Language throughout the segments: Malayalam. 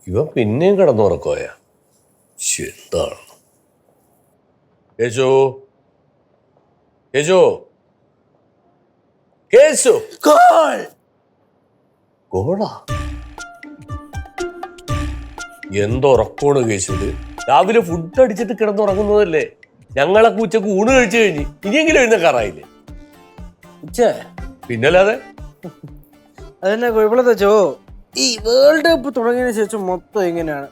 ഇവ പിന്നെയും കിടന്നുറക്കോയ എന്താണ് കേശു കേശു കേശു ഗോളാ എന്തുറക്കോണ് കേശുത് രാവിലെ ഫുഡ് അടിച്ചിട്ട് കിടന്നുറങ്ങുന്നതല്ലേ ഞങ്ങളൊക്കെ ഉച്ചക്ക് ഊണ് കഴിച്ചു കഴിഞ്ഞ് ഇനിയെങ്കിലും എഴുന്നേക്കാറായില്ലേ പിന്നല്ലാതെ അതെന്നെ കുഴപ്പമില്ലച്ചോ ഈ വേൾഡ് കപ്പ് തുടങ്ങിയതിനു ശേഷം മൊത്തം ഇങ്ങനെയാണ്.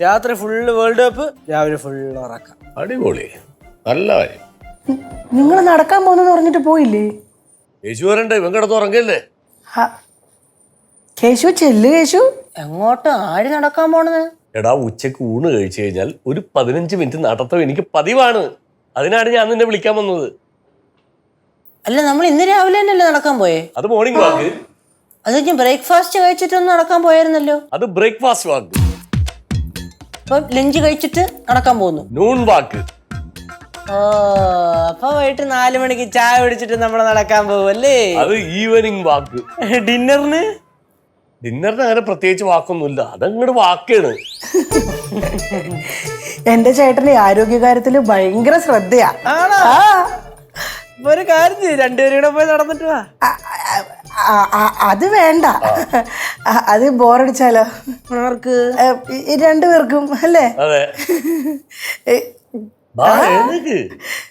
രാത്രി ഫുള്ള് വേൾഡ് കപ്പ്, രാവിലെ ഫുള്ള് ഉറക്കം. അടിപൊളി, നല്ല കാര്യം. നിങ്ങൾ നടക്കാൻ പോകുന്നെന്ന് പറഞ്ഞിട്ട് പോയില്ലേ? കേശു വരണ്ടേ, ഇവൻ കിടന്നുറങ്ങല്ലേ? കേശു ചെല്ല് കേശു. എങ്ങോട്ട് ആര് നടക്കാൻ പോണത്? എടാ, ഉച്ചക്ക് ഊണ് കഴിച്ചു കഴിഞ്ഞാൽ ഒരു 15 മിനിറ്റ് നടത്തം എനിക്ക് പതിവാണ്. അതിനാണ് ഞാൻ നിന്നെ വിളിക്കാൻ വന്നത്. അല്ല, നമ്മൾ ഇന്ന് രാവിലെ തന്നെയല്ലേ നടക്കാൻ പോയേ? അത് മോർണിംഗ് വാക്ക്. അത് ഞാൻ ബ്രേക്ക്ഫാസ്റ്റ് കഴിച്ചിട്ടൊന്ന് നടക്കാൻ പോയായിരുന്നല്ലോ. അത് ബ്രേക്ക്ഫാസ്റ്റ് വാക്ക്. ലഞ്ച് കഴിച്ചിട്ട് നടക്കാൻ പോകുന്നു. നൂൺ വാക്ക്. ഓ, അപ്പൊ വൈകിട്ട് 4 മണിക്ക് ചായ കുടിച്ചിട്ട് നമ്മൾ നടക്കാൻ പോകുമല്ലേ? അത് ഈവനിങ് വാക്ക്. ഡിന്നറിന് അങ്ങനെ പ്രത്യേകിച്ച് വാക്കൊന്നുമില്ല, അതങ്ങോട്ട് വാക്കാണ്. എന്റെ ചേട്ടന് ആരോഗ്യകാര്യത്തില് ഭയങ്കര ശ്രദ്ധയാ. ഒരു കാര്യം ചെയ്യ്, 2 പേരും കൂടെ പോയി നടന്നിട്ട് വാ. അത് വേണ്ട, അത് ബോറടിച്ചാലോ? ആർക്ക്? 2 പേർക്കും അല്ലേ?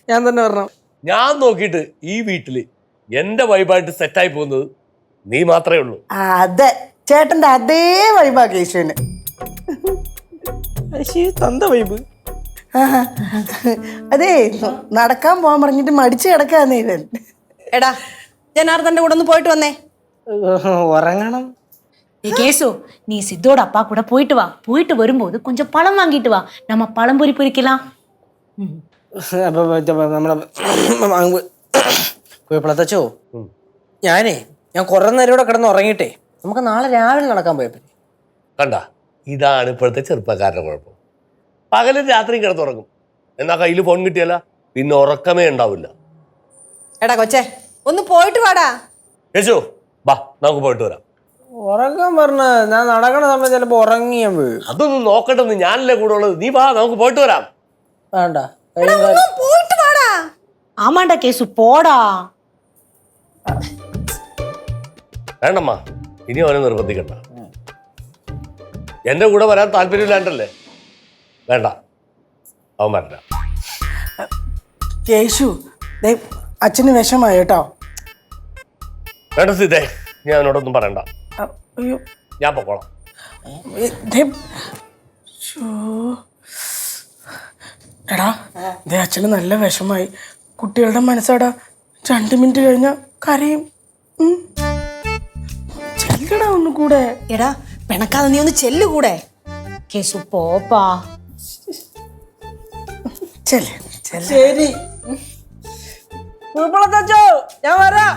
ഞാൻ തന്നെ പറഞ്ഞു. ഞാൻ നോക്കിയിട്ട് ഈ വീട്ടില് എന്റെ വൈബായിട്ട് സെറ്റായി പോകുന്നത് നീ മാത്രമേ ഉള്ളൂ. അതെ, ചേട്ടന്റെ അതേ വൈബാ കേശുവിന്. തന്ത വൈബ്. അതെ, നടക്കാൻ പോവാൻ പറഞ്ഞിട്ട് മടിച്ചു കിടക്കാന്നേ ഇവൻ. എടാ, ജനാർദ്ദന്റെ കൂടെ ഒന്ന് പോയിട്ട് വന്നേ. ഉറങ്ങണം. கேசு, நீ சித்தோட அப்பா கூட போயிட்டு வா. போயிட்டு வரும்போது கொஞ்சம் பழம் வாங்கிட்டு வா. நம்ம பழம்பொரி பொரிக்கலாம். കുഴപ്പമില്ലാത്തച്ചോ, ഞാൻ കുറെ നേരം ഇവിടെ കിടന്ന് ഉറങ്ങിയിട്ടേ നമുക്ക് നാളെ രാവിലെ നടക്കാൻ പോയപ്പോ കണ്ട, ഇതാണ് ഇപ്പോഴത്തെ ചെറുപ്പക്കാരുടെ കുഴപ്പം. പകലും രാത്രിയും കിടന്നുറങ്ങും, എന്നാ കയ്യിൽ ഫോൺ കിട്ടിയല്ല പിന്നെ ഉറക്കമേ ഉണ്ടാവില്ല. എടാ കൊച്ചേ, ഒന്ന് പോയിട്ട് വാടാ. യേശു, ബാ നമുക്ക് പോയിട്ട് വരാം. ഉറങ്ങാൻ പറഞ്ഞ ഞാൻ നടക്കണ സമയത്ത് ചിലപ്പോ ഉറങ്ങിയാ വീഴും. അതൊന്നും നോക്കട്ടെന്ന് ഞാനല്ലേ കൂടെ ഉള്ളത്. നീ വാ, നമുക്ക് പോയിട്ട് വരാം. വേണ്ട, போயிட்டு வாடா. ஆமாண்டா கேசு, போடா. വേണ്ടമ്മ, ഇനി അവനെ നിർബന്ധിക്കണ്ട. എന്റെ കൂടെ വരാൻ താല്പര്യമില്ലാണ്ടല്ലേ? വേണ്ട, അവൻ വരണ്ട. കേശു, അച്ഛന് വിഷമായി കേട്ടോ. വേണ്ട സീതേ, ഞാൻ അവനോടൊന്നും പറയണ്ട. അയ്യോ, ഞാൻ പൊക്കോളാം. എടാ, അച്ഛന് നല്ല വിഷമായി. കുട്ടികളുടെ മനസ്സാടാ, 2 മിനിറ്റ് കഴിഞ്ഞാ കരയും. ചെല്ലടാ ഒന്ന് കൂടെ. എടാ, പിണക്കാതെ നീ ഒന്ന് ചെല്ലു കൂടെ. കേസു, പോപ്പാ. ശരി, ഞാൻ വരാം.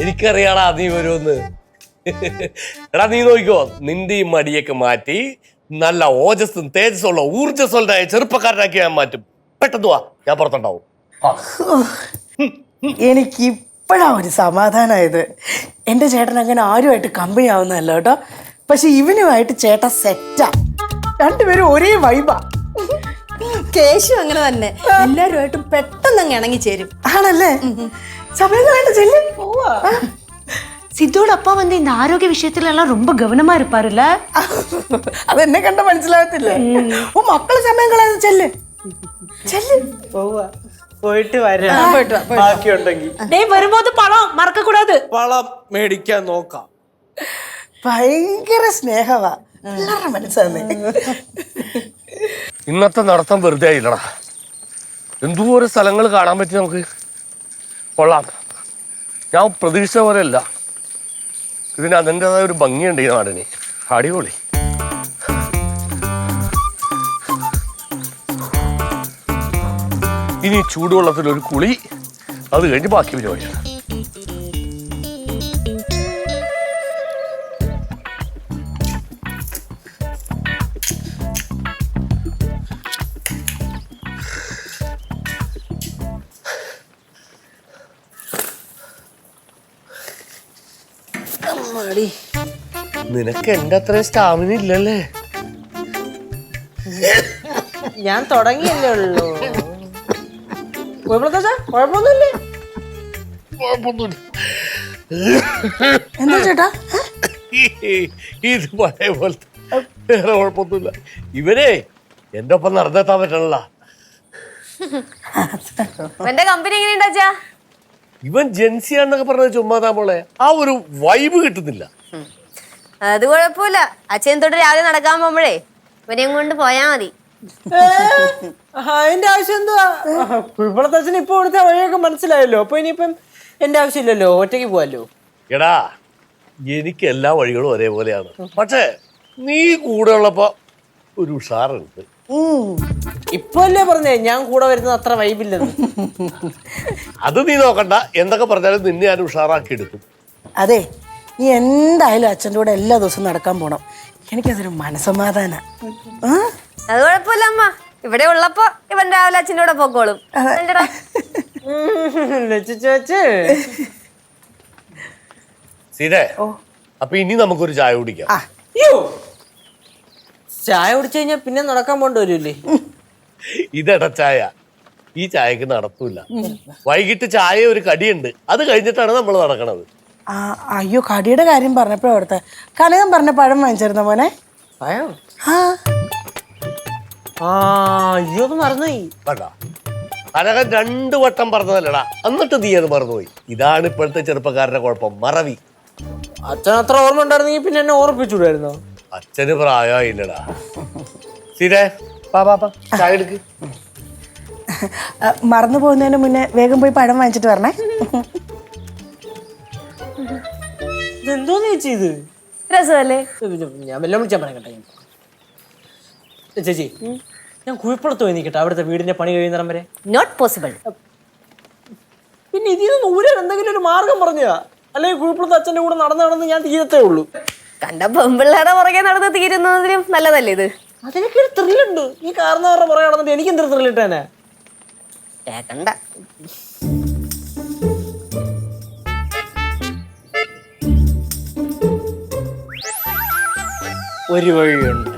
എനിക്കറിയാടാ നീ വരുമെന്ന്. എടാ, നീ നോക്കിക്കോ, നിന്റെ ഈ മടിയൊക്കെ മാറ്റി നല്ല ഓജസ്സും തേജസ്സുള്ള ഊർജ്ജസ്വലനായ ചെറുപ്പക്കാരനാക്കി ഞാൻ മാറ്റും. പെട്ടെന്ന് വാ, ഞാൻ പുറത്തുണ്ടാവും. എനിക്ക് ഇപ്പോഴാ ഒരു സമാധാനമായത്. എൻ്റെ ചേട്ടൻ അങ്ങനെ ആരുമായിട്ട് കമ്പനി ആവുന്നതല്ല കേട്ടോ. പക്ഷെ ഇവനുമായിട്ട് ചേട്ടൻ സെറ്റാ. 2 പേരും ഒരേ വൈബാ. കേശു അങ്ങനെ തന്നെ, എല്ലാരുമായിട്ടും പെട്ടെന്ന് അങ്ങ് ഇണങ്ങി ചേരും. ആണല്ലേ? സമയങ്ങളായിട്ട് ചെല്ലും. சித்தோட அப்பா வந்து இந்த ஆரோக்கிய விஷயத்துல எல்லாம் ரொம்ப கவனமா இருப்பாருல்ல. അതെന്നെ കണ്ട മനസ്സിലാകത്തില്ലേ? ഓ, മക്കള് സമയം കളയാതെ ചെല്ല്. പോയിട്ട് വരാം. ബാക്കിയുണ്ടെങ്കിൽ வரும்போது பழம் மறக்க கூடாது. പളം മേടിക്കാൻ നോക്കാം. ഭയങ്കര സ്നേഹവാ, എല്ലാവരുടെ മനസ്സാണ്. ഇന്നത്തെ നടത്തം വെറുതെ ആയില്ലടാ. എന്തോരം സ്ഥലങ്ങൾ കാണാൻ പറ്റി നമുക്ക്. കൊള്ളാം. ഞാൻ പ്രതീക്ഷിച്ച പോലെ അല്ല, ഇതിന് അതിൻ്റെതായ ഒരു ഭംഗിയുണ്ട് ഈ നാടിന്. അടിപൊളി. ഇനി ചൂടുവെള്ളത്തിലൊരു കുളി, അത് കഴിഞ്ഞ് ബാക്കി പരിപാടിയാണ്. അടി നിനക്ക് എന്റെ അത്രയും സ്റ്റാമിന ഇല്ലല്ലേ? ഞാൻ തുടങ്ങിയല്ലേ ഉള്ളൂ. കുഴപ്പമൊന്നുമില്ലേ? എന്താ ചേട്ടാ? ഇത് പഴയ പോലത്തെ വേറെ കുഴപ്പമൊന്നുമില്ല. ഇവനെ എന്റെ ഒപ്പം നടന്നെത്താൻ പറ്റണല്ല. എന്റെ കമ്പനി എങ്ങനെയുണ്ടാ? ഇവൻ ജെൻസിയാന്നൊക്കെ പറഞ്ഞത് ചുമ്മാതാ മോളെ. ആ ഒരു വൈബ് കിട്ടുന്നില്ല. അത് കുഴപ്പമില്ല. അച്ഛൻ തൊട്ട് രാവിലെ നടക്കാൻ പോകുമ്പോഴേ ഇവനെയും കൊണ്ട് പോയാ മതി. അതിന്റെ ആവശ്യം എന്തുവാ? കുഴപ്പത്തച്ഛന് ഇപ്പൊ കൊടുത്ത വഴിയൊക്കെ മനസ്സിലായല്ലോ. അപ്പൊ ഇനിയിപ്പം എന്റെ ആവശ്യമില്ലല്ലോ, ഒറ്റയ്ക്ക് പോവാല്ലോ. എടാ എനിക്ക് എല്ലാ വഴികളും ഒരേപോലെയാണ്. പക്ഷേ നീ കൂടെ ഉള്ളപ്പോ ഒരു ഉഷാറുണ്ട്. ഇപ്പൊ അല്ലേ പറഞ്ഞേ ഞാൻ കൂടെ വരുന്നത് അത്ര വൈബില്ലെന്ന്. അത് നീ നോക്കണ്ട. എന്തൊക്കെ പറഞ്ഞാലും നിന്നെ ഞാൻ ഉഷാറാക്കി എടുക്കും. അതെ, നീ എന്തായാലും അച്ഛൻ്റെ കൂടെ എല്ലാ ദിവസവും നടക്കാൻ പോണം. എനിക്കതൊരു മനസ്സമാധാന. അത് കുഴപ്പമില്ല അമ്മ. ഇവിടെ ഉള്ളപ്പോ ഇവൻ രാവിലെ അച്ഛൻ്റെ കൂടെ പൊക്കോളും. അല്ലെടാ? സീതേ, അപ്പൊ ഇനി നമുക്കൊരു ചായ കുടിക്കാം. ചായ കുടിച്ചു കഴിഞ്ഞാ പിന്നെ നടക്കാൻ പോണ്ട വരൂല്ലേ? ഇതെടാ ചായ. ഈ ചായക്ക് നടത്തൂല. വൈകിട്ട് ചായ ഒരു കടിയുണ്ട്, അത് കഴിഞ്ഞിട്ടാണ് നമ്മൾ നടക്കണത്. അയ്യോ, കടിയുടെ കാര്യം പറഞ്ഞപ്പോഴേ അവിടുത്തെ കനകം പറഞ്ഞ പഴം വാങ്ങിച്ചിരുന്ന മോനെ. അയ്യോ, അത് മറന്നുപോയി. കണ്ടാ, കനകൻ 2 വട്ടം പറഞ്ഞതല്ലടാ, എന്നിട്ട് നീ അത് മറന്നുപോയി. ഇതാണ് ഇപ്പോഴത്തെ ചെറുപ്പക്കാരുടെ കുഴപ്പം, മറവി. അച്ഛൻ അത്ര ഓർമ്മ ഉണ്ടായിരുന്നെങ്കിൽ പിന്നെ എന്നെ ഓർപ്പിച്ചൂടായിരുന്നോ? അച്ഛന് പ്രായമായില്ലടാ. സീതേ, ചായ എടുക്ക്. മറന്നു പോകുന്നതിന് മുന്നേ വേഗം പോയി പഴം വാങ്ങിച്ചിട്ട് വരണേ. ഇതെന്തോന്ന് ചേച്ചി ഇത്? രസമല്ലേ? ഞാൻ വല്ലതും വിളിച്ചാൽ പറയാം കേട്ടോ. ചേച്ചി, ഞാൻ കുഴപ്പമുളത്ത് പോയി നിൽക്കട്ടെ അവിടുത്തെ വീടിന്റെ പണി കഴിയുന്നിടം വരെ. Not possible. പിന്നെ ഇതിൽ നിന്ന് ഊരാൻ എന്തെങ്കിലും ഒരു മാർഗം പറഞ്ഞാ, അല്ലെങ്കിൽ കുഴപ്പമുളത്ത് അച്ഛൻ്റെ കൂടെ നടന്ന് ഞാൻ തീരത്തേ ഉള്ളൂ. കണ്ട പെമ്പിള്ളേടെ പുറകെ നടന്ന് തീരുന്നതിലും നല്ലതല്ലേ ഇത്? അതിനൊക്കെ ഒരു ത്രില്ലുണ്ട്. ഈ കാരണവരുടെ പുറകെ നടന്നിട്ട് എനിക്ക് എന്തൊരു ത്രില്ലിട്ടേനെ. കേക്കണ്ട. ഒരു വഴിയുണ്ട്.